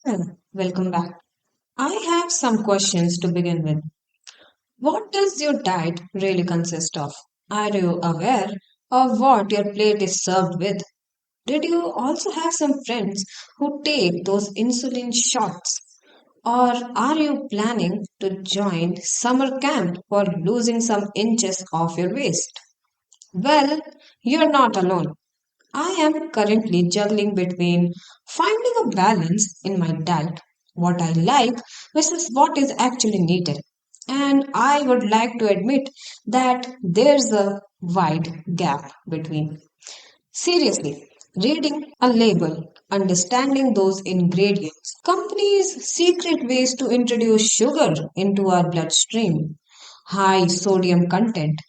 Welcome back. I have some questions to begin with. What does your diet really consist of? Are you aware of what your plate is served with? Did you also have some friends who take those insulin shots? Or are you planning to join summer camp for losing some inches off your waist? Well, you're not alone. I am currently juggling between finding a balance in my diet, what I like versus what is actually needed. And I would like to admit that there's a wide gap between. Seriously, reading a label, understanding those ingredients, companies' secret ways to introduce sugar into our bloodstream, high sodium content,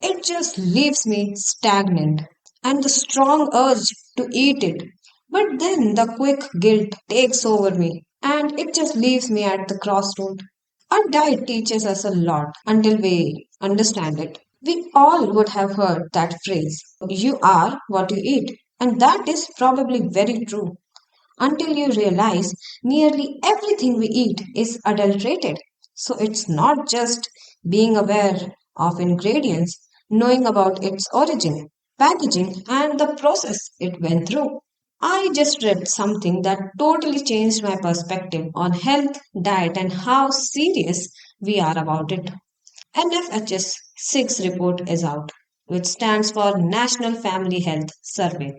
it just leaves me stagnant and the strong urge to eat it. But then the quick guilt takes over me and it just leaves me at the crossroad. Our diet teaches us a lot until we understand it. We all would have heard that phrase, you are what you eat. And that is probably very true until you realize nearly everything we eat is adulterated. So it's not just being aware of ingredients, knowing about its origin, packaging, and the process it went through. I just read something that totally changed my perspective on health, diet, and how serious we are about it. NFHS 6 report is out, which stands for National Family Health Survey.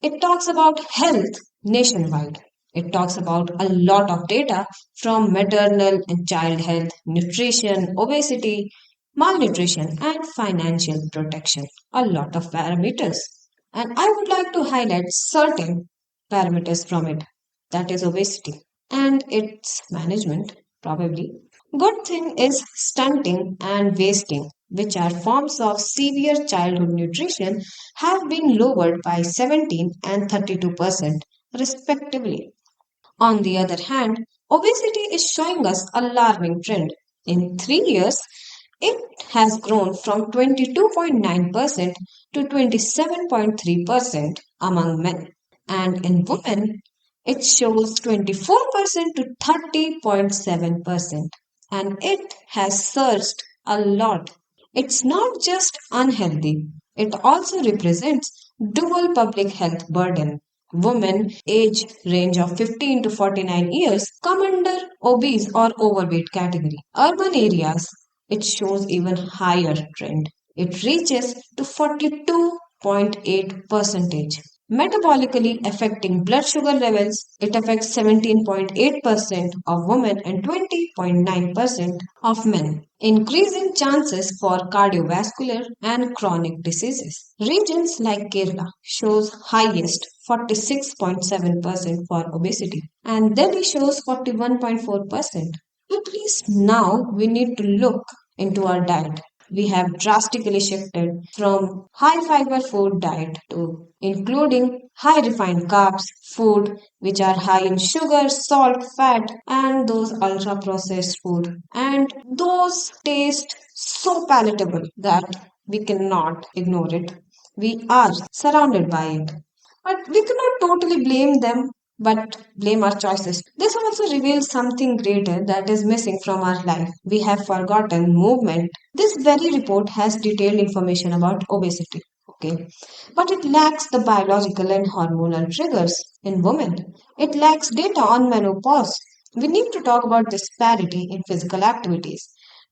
It talks about health nationwide. It talks about a lot of data from maternal and child health, nutrition, obesity, malnutrition, and financial protection. A lot of parameters. And I would like to highlight certain parameters from it, that is obesity and its management, probably. Good thing is stunting and wasting, which are forms of severe childhood nutrition, have been lowered by 17 and 32% respectively. On the other hand, obesity is showing us alarming trend. In 3 years, it has grown from 22.9% to 27.3% among men. And in women, it shows 24% to 30.7%. And it has surged a lot. It's not just unhealthy, it also represents dual public health burden. Women age range of 15 to 49 years come under obese or overweight category. Urban areas, it shows even higher trend. It reaches to 42.8 percentage. Metabolically affecting blood sugar levels, it affects 17.8% of women and 20.9% of men, increasing chances for cardiovascular and chronic diseases. Regions like Kerala shows highest 46.7% for obesity and Delhi shows 41.4%. At least now we need to look into our diet. We have drastically shifted from high fiber food diet to including high refined carbs, food which are high in sugar, salt, fat, and those ultra processed food. And those taste so palatable that we cannot ignore it. We are surrounded by it. But we cannot totally blame them, but blame our choices. This also reveals something greater that is missing from our life. We have forgotten movement. This very report has detailed information about obesity. Okay, but it lacks the biological and hormonal triggers in women. It lacks data on menopause. We need to talk about disparity in physical activities,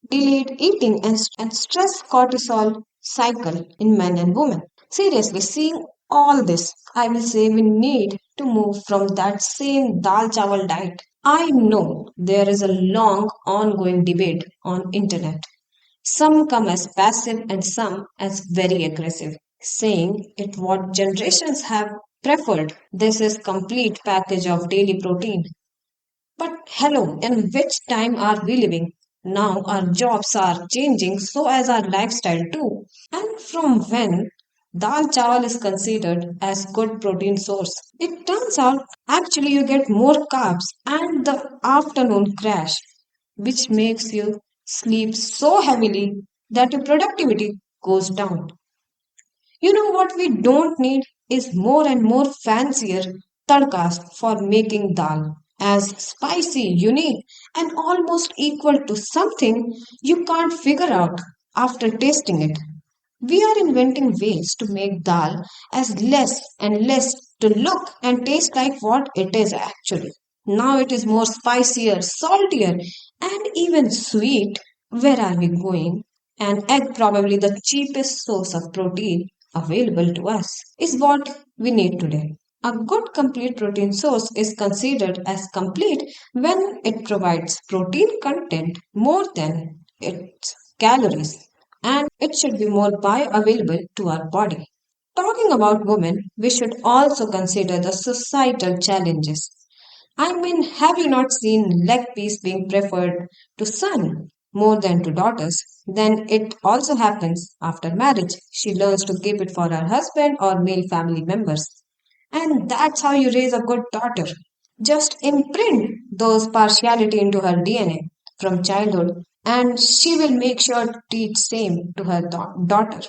delayed eating, and stress cortisol cycle in men and women. Seriously, seeing all this, I will say we need to move from that same dal chawal diet. I know there is a long ongoing debate on internet. Some come as passive and some as very aggressive, saying it what generations have preferred. This is complete package of daily protein. But hello, in which time are we living? Now our jobs are changing, so as our lifestyle too. And from when dal chawal is considered as good protein source, it turns out actually you get more carbs and the afternoon crash, which makes you sleep so heavily that your productivity goes down. You know what we don't need is more and more fancier tadkas for making dal. as spicy, unique, and almost equal to something you can't figure out after tasting it. We are inventing ways to make dal as less and less to look and taste like what it is actually. Now it is more spicier, saltier, and even sweet. Where are we going? An egg, probably the cheapest source of protein available to us, is what we need today. A good complete protein source is considered as complete when it provides protein content more than its calories, and it should be more bioavailable to our body. Talking about women, we should also consider the societal challenges. I mean, have you not seen leg piece being preferred to son more than to daughters? Then it also happens after marriage. She learns to keep it for her husband or male family members. And that's how you raise a good daughter. Just imprint those partiality into her DNA from childhood, and she will make sure to teach same to her daughter.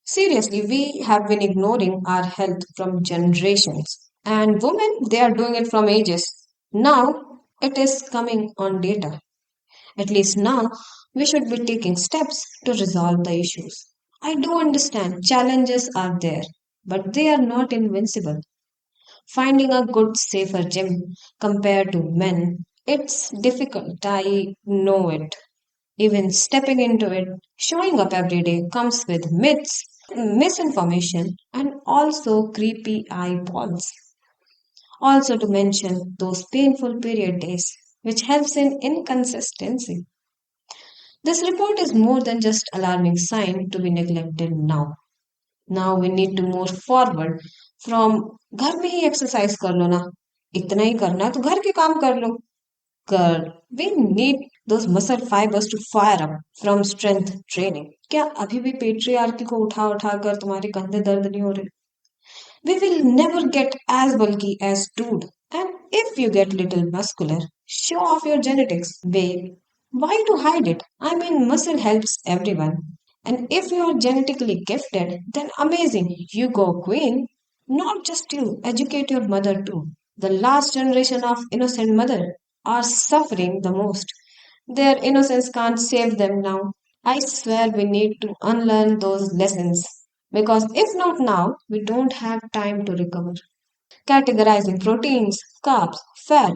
Seriously, we have been ignoring our health from generations. And women, they are doing it from ages. Now it is coming on data. At least now we should be taking steps to resolve the issues. I do understand challenges are there, but they are not invincible. Finding a good, safer gym compared to men, it's difficult. I know it. Even stepping into it, showing up every day comes with myths, misinformation, and also creepy eyeballs. Also, to mention those painful period days, which helps in inconsistency. This report is more than just alarming sign to be neglected now. Now we need to move forward from घर में ही exercise कर लो ना इतना ही करना है तो घर के काम कर लो कर we need those muscle fibers to fire up from strength training. क्या अभी भी पेट्रियार्की को उठा उठा कर तुम्हारे कंधे दर्द नहीं हो रहे? We will never get as bulky as dude. And if you get little muscular, show off your genetics. Babe, why to hide it? I mean, muscle helps everyone. And if you are genetically gifted, then amazing, you go queen. Not just you, educate your mother too. The last generation of innocent mother are suffering the most. Their innocence can't save them now. I swear we need to unlearn those lessons because if not now, we don't have time to recover. Categorizing proteins, carbs, fat,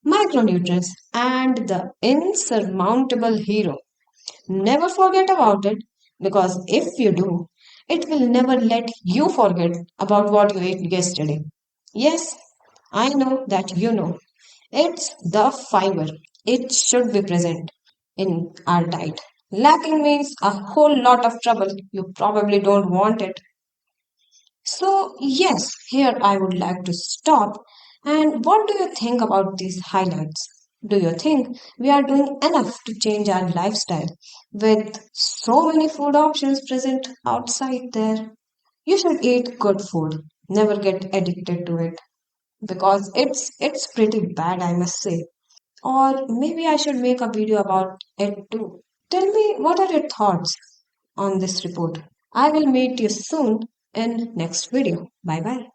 micronutrients, and the insurmountable hero. Never forget about it because if you do, it will never let you forget about what you ate yesterday. Yes, I know that you know. It's the fiber. It should be present in our diet. Lacking means a whole lot of trouble. You probably don't want it. So, yes, here I would like to stop. And what do you think about these highlights? Do you think we are doing enough to change our lifestyle with so many food options present outside there? You should eat good food. Never get addicted to it because it's pretty bad, I must say. Or maybe I should make a video about it too. Tell me what are your thoughts on this report. I will meet you soon in next video. Bye bye.